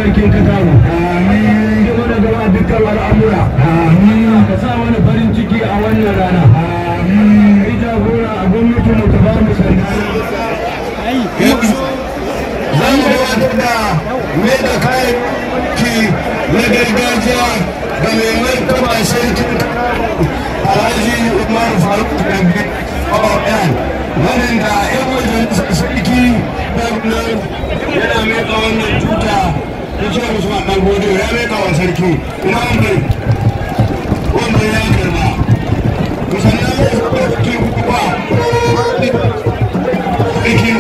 sarkin Katago. Amin. Gaba da gaba dukkan al'amura. Amin. Ka sa mana farin ciki a wannan rana. Amin. Kai jagora a gwamnatin mu ta ba mu sanda. Zan gabatar da mai da kayan ki na gargajiya da mai martaba sarkin Alhaji Umar Faruk Dambe Oyan. Wannan da yan majalisar sarki yana meka wannan tuta da ce Usman dan Bodo ya meka wa sarki kuma wanda ya karba musamman ya saba sarki kuma sarki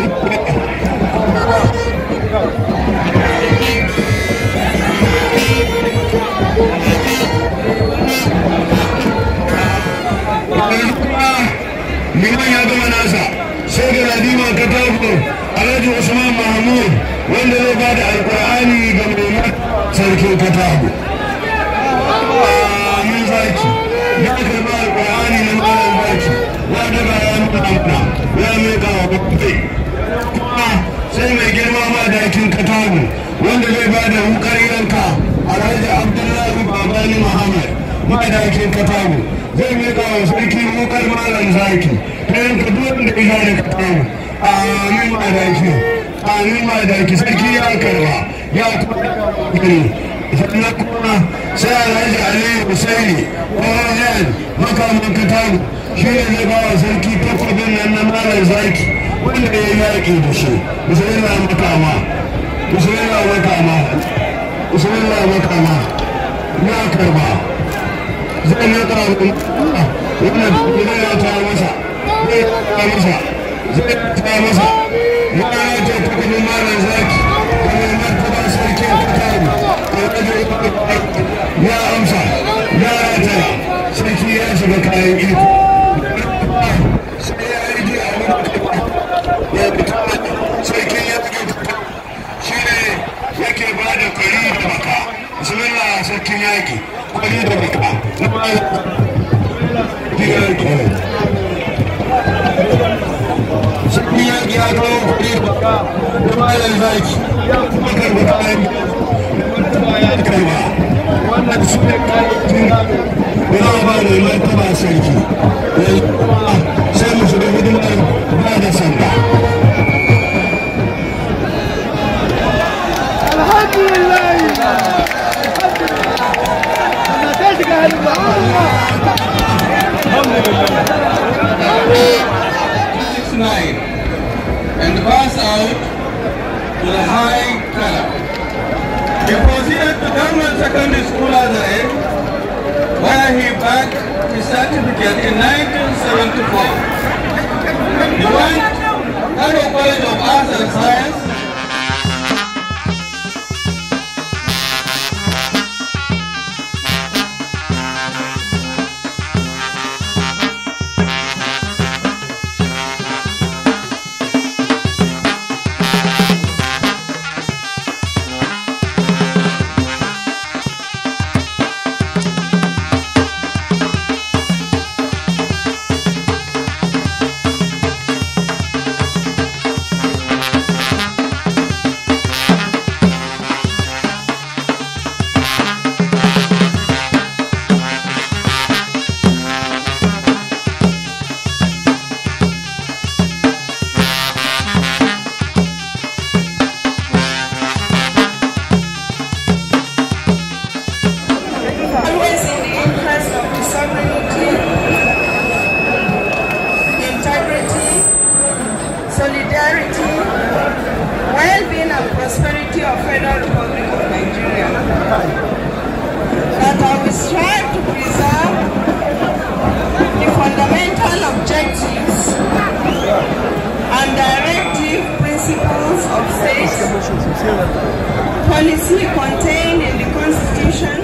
liman ya gama nasa sai da ladima Katago Alhaji Usman Mahmud wanda zai ba da alƙur'ani ga mai sarkin Katago. Amin zaki ya karɓi alƙur'ani na malam zaki ya daga ya nuna ya miƙa wa bakwai kuma sai mai girma ma dakin Katago wanda zai ba da wukar yanka Alhaji Abdullahi Babani Muhammad ma dakin Katago zai miƙa wa sarki wukar malam zaki ta yanka duk da ina da Katago. Amin ma daki, amin ma daki, sarki ya karba ya kuma sannan kuma sai Alhaji Aliyu Husaini Oyan makaman Katago shi ne zai bawa sarki takwabin nan na malam zaki wanda ya yi yaƙi da shi. Bismillah makama, bismillah makama, bismillah makama ya karba zai naka wannan zai ya ta masa zai ta masa zai ta masa ya ta takwabin malam zaki wani martaba sarkin Katago ya amsa ya rata sarki ya shiga kayan iko sai ya yi a wani ya fita sarki ya fita shi ne yake ba da kwari da baka bismillah sarkin yaki kwari da baka na bayan sarki yaki ya kawo kwari da baka na bayan zaki ya kuma karba kayan ya karba wannan su ne kayan ya ba da martaba sarki yanzu kuma sai mu shiga hidimar ba da sanda. And pass out to the high color. He proceeded to Girma Secondary School Azare, where he bagged his certificate in 1974. He went to College of Arts and Science. Solidarity, well-being and prosperity of Federal Republic of Nigeria. That I will strive to preserve the fundamental objectives and directive principles of state policy contained in the Constitution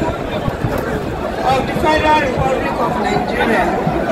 of the Federal Republic of Nigeria.